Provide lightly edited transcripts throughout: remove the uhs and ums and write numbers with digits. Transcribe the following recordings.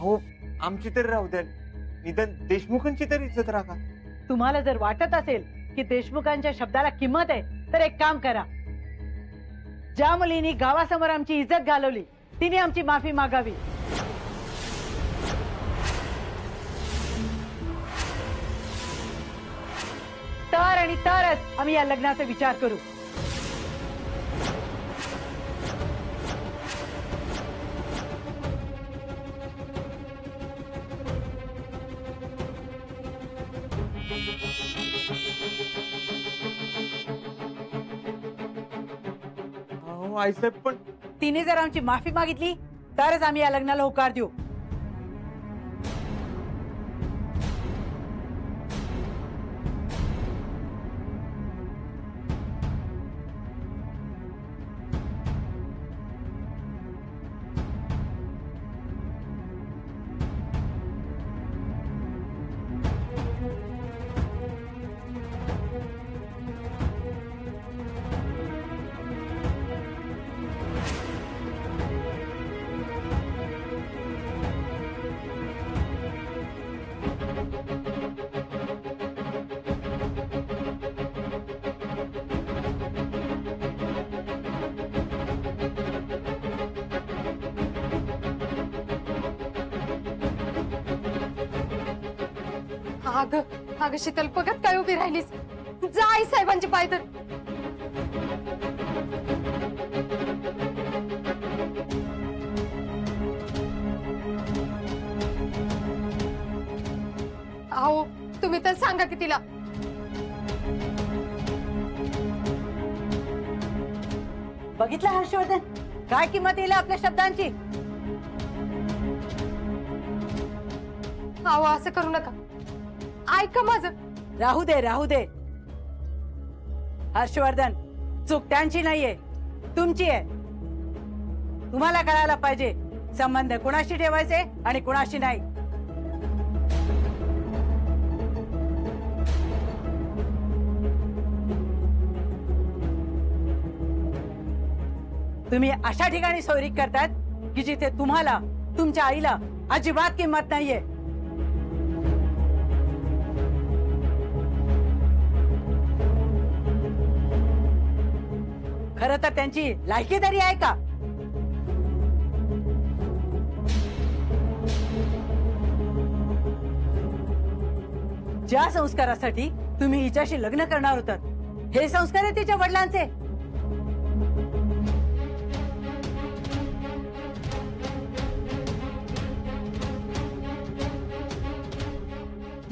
अहो आमची तरी राहू द्या, निदान देशमुखांची तरी इज्जत राखा. तुम्हाला जर वाटत असेल की देशमुखांच्या शब्दाला किंमत आहे तर एक काम करा, ज्या मुलींनी गावासमोर आमची इज्जत घालवली तिने आमची माफी मागावी. तर आणि तरच आम्ही या लग्नाचा विचार करू. आईसाहेब पण तिने जर आमची माफी मागितली तरच आम्ही या लग्नाला होकार देऊ. अगं शीतल, बघत काय उभी राहिलीस? जा आई साहेबांची पाय धर. अहो तुम्ही तर सांगा की तिला. बघितलं हर्षवर्धन, काय किंमत येईल आपल्या शब्दांची. अहो असं करू नका, ऐका माझं. राहू दे राहू दे. हर्षवर्धन, चूक त्यांची नाहीये, तुमची आहे. तुम्हाला कळायला पाहिजे संबंध कुणाशी ठेवायचे आणि कुणाशी नाही. तुम्ही अशा ठिकाणी सोयरीक करतात की जिथे तुम्हाला, तुमच्या आईला अजिबात किंमत नाहीये. खरं तर त्यांची लायकी तरी आहे का? ज्या संस्कारासाठी तुम्ही हिच्याशी लग्न करणार होतात हे संस्कार आहे तिच्या वडिलांचे.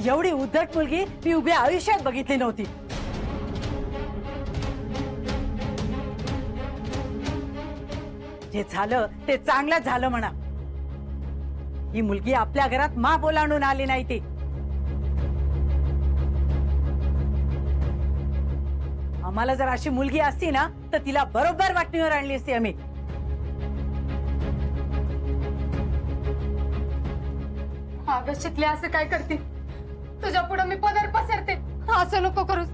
एवढी उद्धट मुलगी मी उभ्या आयुष्यात बघितली नव्हती. जे झालं ते चांगलंच झालं म्हणा. ही मुलगी आपल्या घरात मा बोलावून आली नाही. ती आम्हाला जर अशी मुलगी असती ना तर तिला बरोबर वाटणीवर आणली असती आम्ही. अगं शितले, असं काय करते? तुझ्या पुढे मी पदर पसरते. असं नको करूस.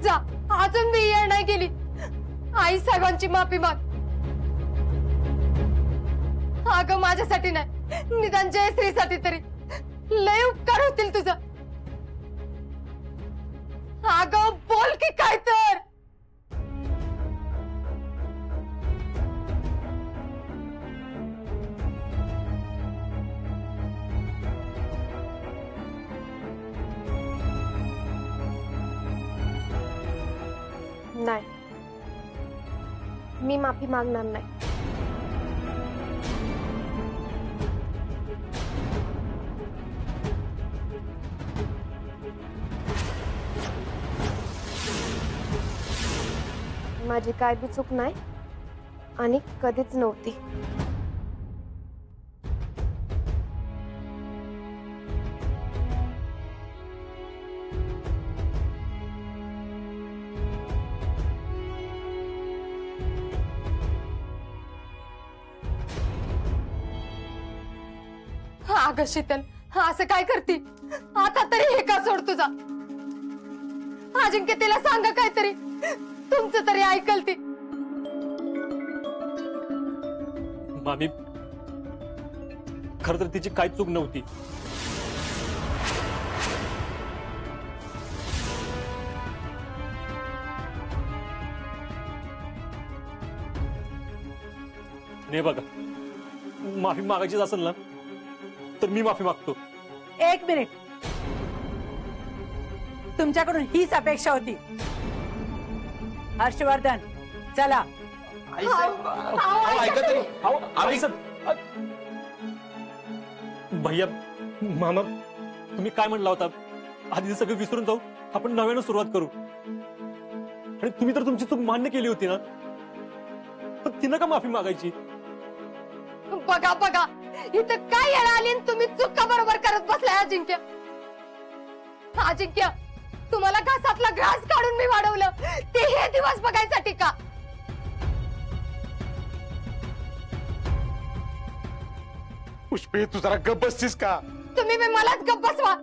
जा, अजून मी येणार नाही गेली. आई साहेबांची माफी माग. अगं माझ्यासाठी नाही, निदान जयश्रीसाठी तरी लय उपकार होतील तुझा. अगं बोल की काय तर. नाही, मी माफी मागणार नाही. माझी काय बी चूक नाही आणि कधीच नव्हती. अगं शीतल, असं काय करती? आता तरी हे का सोड तुझा. अजिंक्य तिला सांगा काहीतरी, तुमचं तरी ऐकल ती. मामी खरं तर तिची काय चूक नव्हती. नाही बघा, माफी मागायचीच असेल ना तर मी माफी मागतो. एक मिनिट, तुमच्याकडून हीच अपेक्षा होती. हर्षवर्धन, चला. ऐका तरी. भैया, मामा, तुम्ही काय म्हणला होता? आधी सगळं विसरून जाऊ, आपण नव्यानं सुरुवात करू. आणि तुम्ही तर तुमची चूक मान्य केली होती ना, पण तिनं का माफी मागायची? बघा बघा, इथं काय येणं आली आणि तुम्ही चुका बरोबर करत बसलाय. अजिंक्य, अजिंक्य, तुम्हाला घासातला घास काढून मी वाढवलं ते हे दिवस बघायसाठी का? पुष्पे, तू जरा गप्प बसतीस का? तुम्ही मी मलाच गप्प बसवा.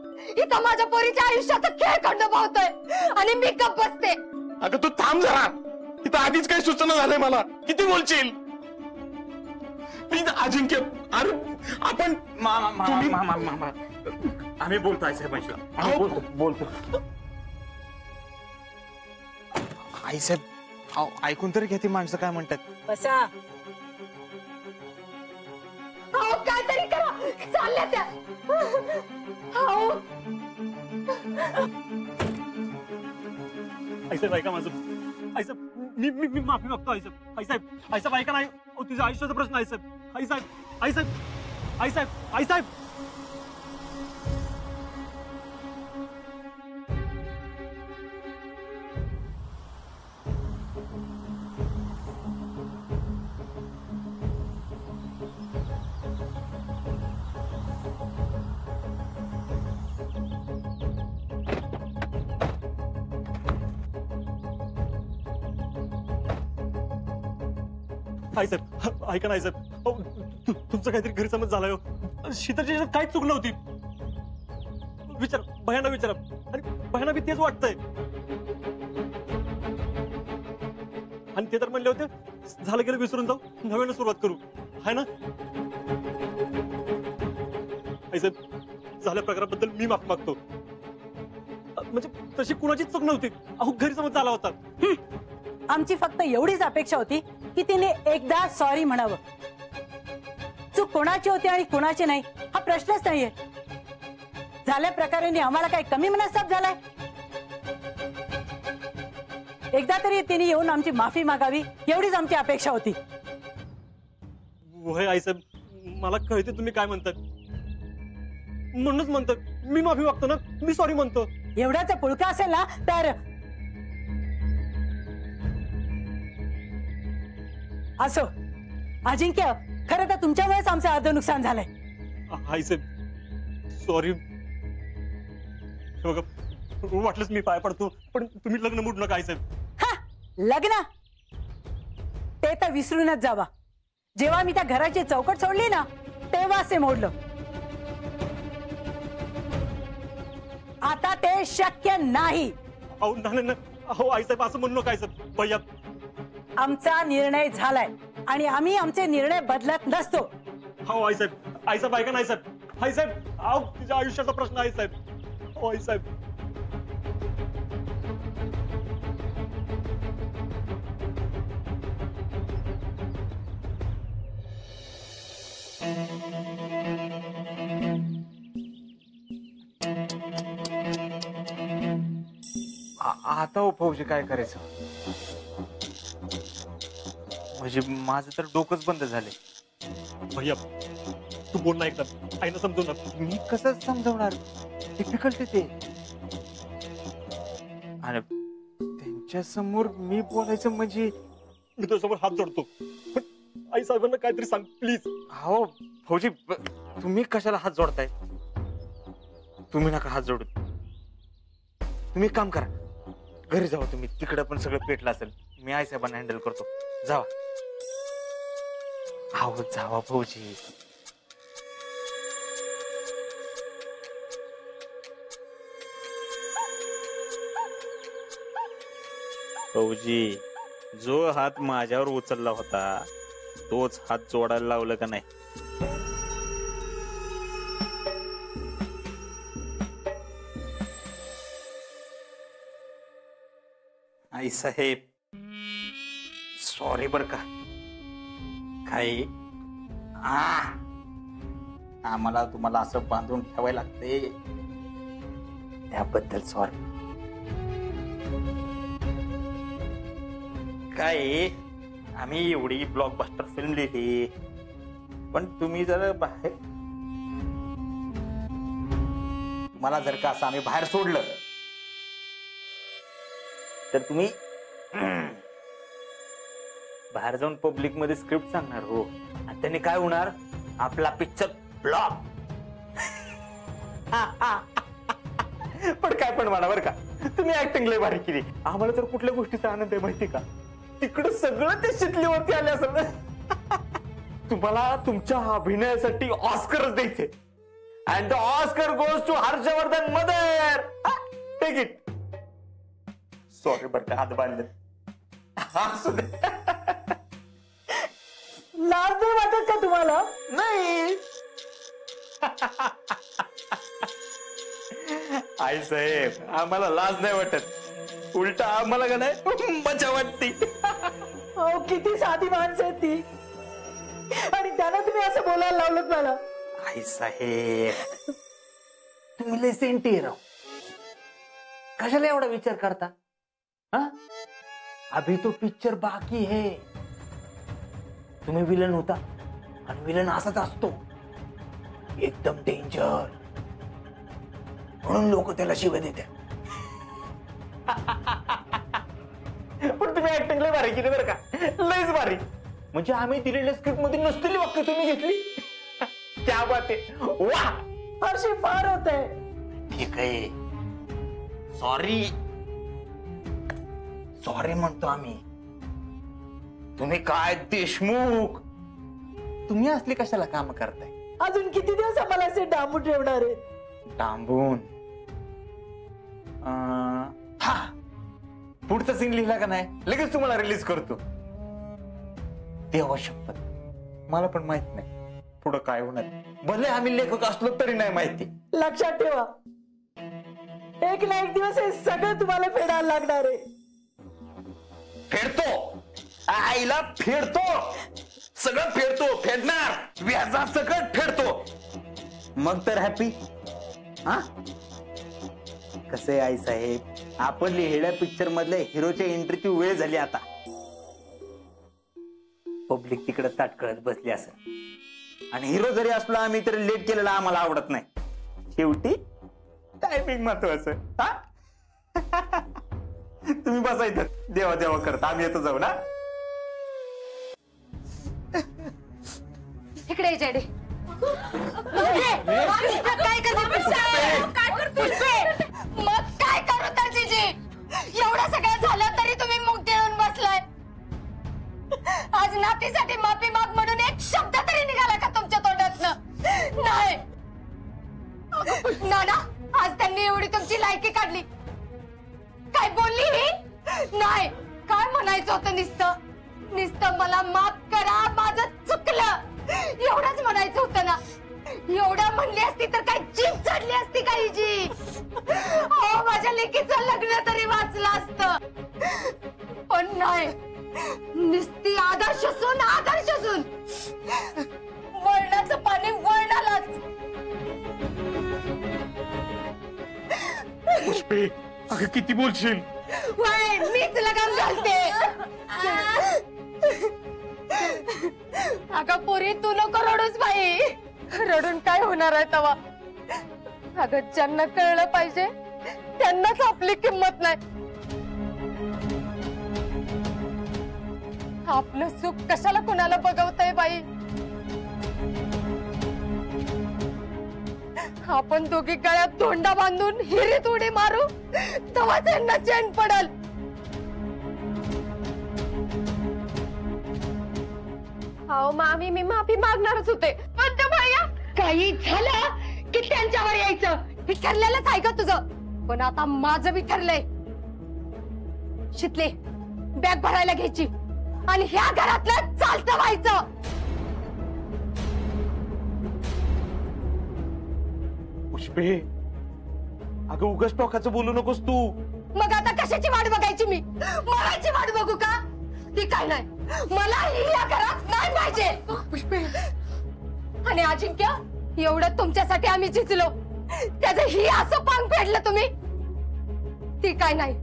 इथं माझ्या पोरीच्या आयुष्याचा खेळ खंडोबा होतोय आणि मी गप्प बसते. अगं तू थांब जरा, इथं आधीच काही सूचना झालंय मला. किती बोलशील? प्लीज अजिंक्य, अरे आपण आम्ही बोलतो साहेब. बोलतो आई साहेब, ऐकून तरी घ्या ती माणसं काय म्हणतात. बसा. अहो काहीतरी करा, चालल्या त्या. अहो आईसाहेब ऐका माझं. आईसाहेब, मी माफी मागतो. आईसाहेब, आईसाहेब, आईसाहेब ऐका नाही. तुझ्या आयुष्याचा प्रश्न. आईसाहेब, आईसाहेब, आईसाहेब, आईसाहेब, आईसाहेब. आईसाहेब ऐका ना. आईसाहेब, तुमचं काहीतरी गैरसमज झालाय हो. शीतलची काहीच चूक नव्हती. विचार, भयाना विचारा. आणि भयाना बी तेच वाटतंय. आणि ते तर म्हणले होते झालं गेलं विसरून जाऊ, नव्यानं सुरुवात करू, हाय ना? आईसाहेब, झाल्या प्रकाराबद्दल मी माफी मागतो. म्हणजे तशी कुणाचीच चूक नव्हती. अहो गैरसमज झाला होता. आमची फक्त एवढीच अपेक्षा होती की तिने एकदा सॉरी म्हणावं. चूक कोणाची होती आणि कोणाची नाही हा प्रश्नच नाहीये. झाल्या प्रकारे आम्हाला काही कमी मनस्ताप झालाय? एकदा तरी तिने येऊन आमची माफी मागावी एवढीच आमची अपेक्षा होती. होय आईसाहेब, मला कळते तुम्ही काय म्हणतात, म्हणूनच म्हणतात मी माफी मागतो ना, मी सॉरी म्हणतो. एवढ्याचा पुळका असेल ना तर असो. अजिंक्य, खरं तर तुमच्यामुळेच आमचं अर्ध नुकसान झालंय. आईसाहेब सॉरी. बघा, वाटलंच मी पाय पडतो, पण तुम्ही लग्न मोडू नका आईसाहेब. हा, लग्न ते तर विसरूनच जावा. जेव्हा मी त्या घराची चौकट सोडली ना तेव्हाच ते मोडलं. आता ते शक्य नाही. अहो नाही. अहो आईसाहेब असं म्हणू नका आईसाहेब. भैया, आमचा निर्णय झालाय आणि आम्ही आमचे निर्णय बदलत नसतो. हो आईसाहेब, आईसाहेब ऐका ना. आईसाहेब, आईसाहेब, अहो तिच्या आयुष्याचा प्रश्न आईसाहेब. हो आईसाहेब. आता हो फौजी काय करायचं? म्हणजे माझं तर डोकंच बंद झाले. भैया, तू बोल ना एकदा, आईना समजवणार. मी कसं समजवणार? डिफिकल्ट आहे ते. आणि त्यांच्या समोर मी बोलायचं म्हणजे मी तुझ्यासमोर हात जोडतो, पण आई साहेबांना काहीतरी सांग प्लीज. हो फौजी, तुम्ही कशाला हात जोडताय? तुम्ही नका हात जोडू. तुम्ही काम करा, घरी जावा तुम्ही. तिकडे पण सगळं पेटलं असेल, मी आई साहेबांना हँडल करतो. जावा. आहो जावा फौजी. फौजी, जो हात माझ्यावर उचलला होता तोच हात जोडायला लावलं का नाही? आई साहेब सॉरी बर का. काही आम्हाला तुम्हाला असं बांधून ठेवायला लागते त्याबद्दल सॉरी. काय आम्ही एवढी ब्लॉकबस्टर फिल्म लिहिली पण तुम्ही जर बाहेर तुम्हाला जर का असं आम्ही बाहेर सोडलं तर तुम्ही बाहेर जाऊन पब्लिक मध्ये स्क्रिप्ट सांगणार हो आणि त्याने काय होणार आपला पिक्चर ब्लॉक. पण काय पण म्हणा बरं का तुम्ही ऍक्टिंग लय भारी केली. आम्हाला तर कुठल्या गोष्टीचा आनंद आहे माहिती का तिकडं सगळं ते शितलीवरती आले असेल. तुम्हाला तुमच्या अभिनयासाठी ऑस्करच द्यायचे and the Oscar goes to Harshvardhan मदर. Take it. सॉरी बरं का हात बांधले. लाज नाही वाटत का तुम्हाला? नाही आई साहेब आम्हाला लाज नाही वाटत उलटा आम्हाला का नाही मजा वाटते. अहो किती साधी माणसं आहेत ती आणि त्यांना तुम्ही असं बोलायला लावलं मला. आई साहेब तुम्ही लय सेंटी राव कशाला एवढा विचार करता. हा अभी तो पिक्चर बाकी है. तुम्ही विलन होता आणि विलन असाच असतो एकदम डेंजर म्हणून लोक त्याला शिव्या देतात. पण तुम्ही ऍक्टिंग लय भारी केली बरं का लयच भारी. म्हणजे आम्ही दिलेल्या स्क्रिप्ट मध्ये नसलेली वाक्य तुम्ही घेतली. क्या बात आहे वा. हर्षी फार होत आहे. ठीक आहे सॉरी सॉरी म्हणतो आम्ही. तुम्ही काय देशमुख तुम्ही असली कशाला काम करताय. अजून किती दिवस आम्हाला असे डांबून ठेवणार आहे. डांबून हा पुढचा सीन लिहिला का नाही लगेच तुम्हाला रिलीज करतो. देवा शपथ मला पण माहित नाही पुढं काय होणार. भले आम्ही लेखक असलो तरी नाही माहिती. लक्षात ठेवा एक ना एक दिवस हे सगळं तुम्हाला फेडायला लागणार आहे. फेडतो आईला फेडतो सगळं फेडतो फेडणार व्याजा सकट फेडतो मग तर हॅपी. हा कसे आई साहेब आपण लिहिलेल्या पिक्चर मधल्या हिरोच्या एंट्रीची वेळ झाली आता. पब्लिक तिकडे ताटकळत बसली असेल आणि हिरो जरी असलो आम्ही तरी लेट केलेला आम्हाला आवडत नाही. शेवटी टायमिंग महत्वाचं. हा तुम्ही बसायचं देवा देवा करता आम्ही येतो जाऊ ना. इकडे जेडे मग काय करू त्याची एवढं सगळं झालं तरी तुम्ही मुख देऊन बसलाय. आज नातीसाठी माफी माग म्हणून एक शब्द तरी निघाला का तुमच्या तोंडातनं? नाही नाना आज त्यांनी एवढी तुमची लायकी काढली काय बोलली ही नाही. काय म्हणायचं होतं नुसतं मला माफ करा माझं चुकलं एवढंच म्हणायचं होतं ना. एवढं म्हणली असती तर काय जीभ चढली असती का हिची. माझ्या लेकीचं लग्न तरी वाचलं असतं पण नाही. नुसती आदर्श सून वळणाचं पाणी वळणालाच. पुष्पे अगं किती बोलशील. वय मीच लगाम घालते. अगं पोरी तू नको रडूच बाई. रडून काय होणार आहे तवा. अगं ज्यांना कळलं पाहिजे त्यांनाच आपली किंमत नाही. आपलं सुख कशाला कुणाला बघवतंय बाई. आपण दोघी गळ्यात धोंडा बांधून हिरीत उडी मारू तेव्हाच यांना चैन पडल. अहो मामी मी माफी मागणारच होते पण ते भैया काही झालं की त्यांच्यावर यायचं हे ठरलेलंच आहे का तुझं. पण आता माझं बी ठरलंय. शितले बॅग भरायला घ्यायची आणि ह्या घरातलं चालतं व्हायचं. पुष्पे अगं उगाच टोकाचं बोलू नकोस तू. मग आता कशाची वाट बघायची मी? मरायची वाट बघू का? ती काय नाही, मला ही या घरात नाही पाहिजे. पुष्पे आणि अजिंक्य, एवढं तुमच्यासाठी आम्ही झिजलो, त्याचं ही असं पांग फेडलं तुम्ही. ती काय नाही,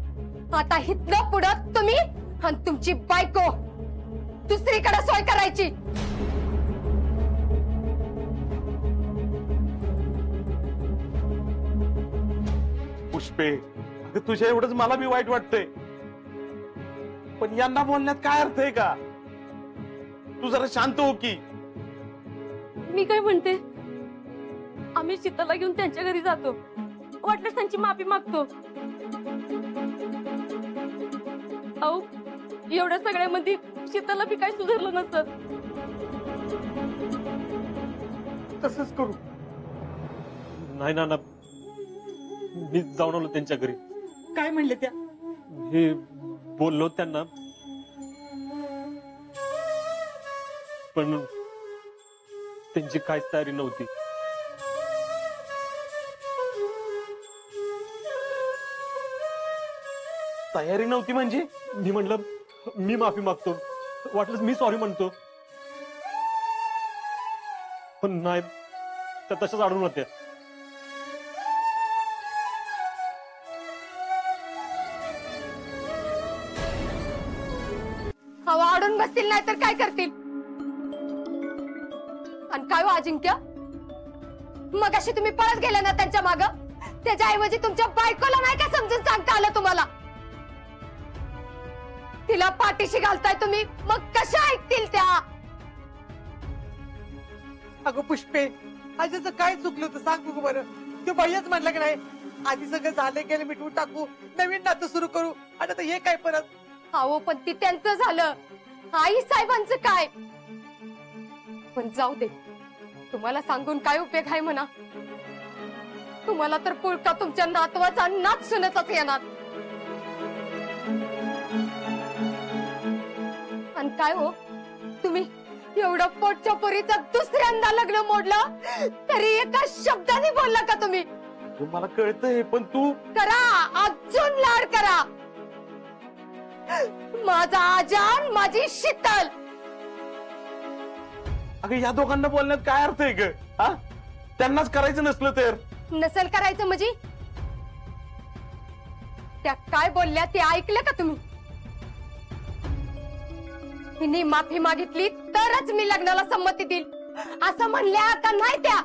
आता हितनं पुढं तुम्ही आणि तुमची बायको दुसरीकडे सोय करायची. पुष्पे, अगं तुझ्या एवढंच मला बी वाईट वाटतंय, पण यांना बोलण्यात काय अर्थ आहे का? तू जरा शांत हो की. मी काय म्हणते, आम्ही शीतलला घेऊन त्यांच्या घरी जातो, वाटल्यास त्यांची माफी मागतो. अहो, एवढ्या सगळ्यामध्ये शीतलला बी काय सुधारलं नसतं. तसंच करू. नाही ना, मी जाऊन आलो त्यांच्या घरी. काय म्हणले त्या? हे बोललो त्यांना, पण त्यांची काहीच तयारी नव्हती. तयारी नव्हती म्हणजे? मी म्हटलं मी माफी मागतो, वाटलंच मी सॉरी म्हणतो, पण नाही, त्या तशाच अडून होत्या. हवा अडून बसतील नाही तर काय करतील? आणि काय हो अजिंक्य, मग अशी तुम्ही पळत गेले ना त्यांच्या माग, त्याच्याऐवजी तुमच्या बायकोला नाही का समजून सांगता आलं तुम्हाला? तिला पाठीशी घालताय तुम्ही, मग कशा ऐकतील त्या? अगं पुष्पे, आजीचं काय चुकलं होतं सांग बघू बरं. तो भैयाच म्हणला की नाही, आधी सगळं झालं गेलं मिटवून टाकू, नवीन नातं सुरू करू, आणि आता हे काय परत? अहो पण ती त्यांचं झालं, आई साहेबांचं काय? पण जाऊ दे, तुम्हाला सांगून काय उपयोग आहे म्हणा. तुम्हाला तर पुळका तुमच्या नातवाचा नाच सुनतच येणार. आणि काय हो, तुम्ही एवढं पोटच्या पोरीचं दुसऱ्यांदा लग्न मोडलं, तरी एका शब्दाने बोलला का तुम्ही? मला कळतंय, पण तू करा, अजून लाड करा. माझा आजान, माझी शीतल. अगं या दोघांना बोलण्यात काय अर्थ आहे ग? हा, त्यांनाच करायचं नसलं तर? नसल करायचं म्हणजे? त्या काय बोलल्या ते ऐकलं का तुम्ही? हिने माफी मागितली तरच मी लग्नाला संमती देईल असं म्हणल्या का नाही त्या?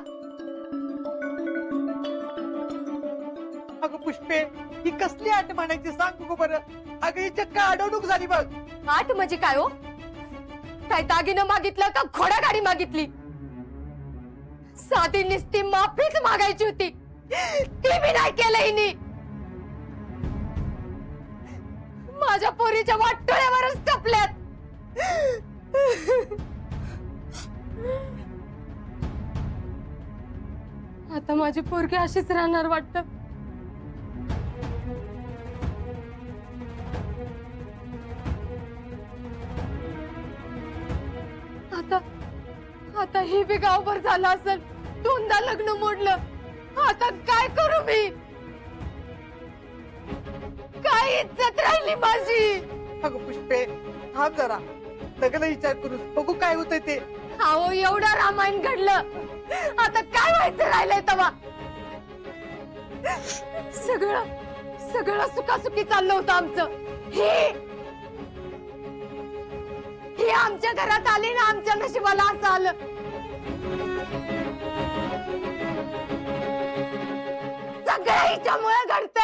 अगं पुष्पे, ही कसली आठ म्हणायची सांग बघू बरं. अगं ही चक्क अडवणूक झाली बघ. आठ म्हणजे काय हो? काय दागिनं मागितलं का घोडागाडी मागितली? साधी निस्ती माफीच मागायची होती, ती मी नाही केलं हिने. माझ्या पोरीच्या वाटोळ्यावरच टपल्यात. आता माझी पोरगी अशीच राहणार वाटतं. आता आता हे बी गावभर झालं असेल, दोनदा लग्न मोडलं. आता काय करू मी? काय इज्जत राहिली माझी? अगं पुष्पे, थांब जरा, सगळं विचार करू, बघू काय होतंय ते. अहो एवढं रामायण घडलं, आता काय व्हायचं राहिलंय तवा? सगळं सगळं सुखासुखी चाललं होतं आमचं. हे आमच्या घरात आली ना, आमच्या नशिबाला असं आलं. सगळं हिच्यामुळे घडत.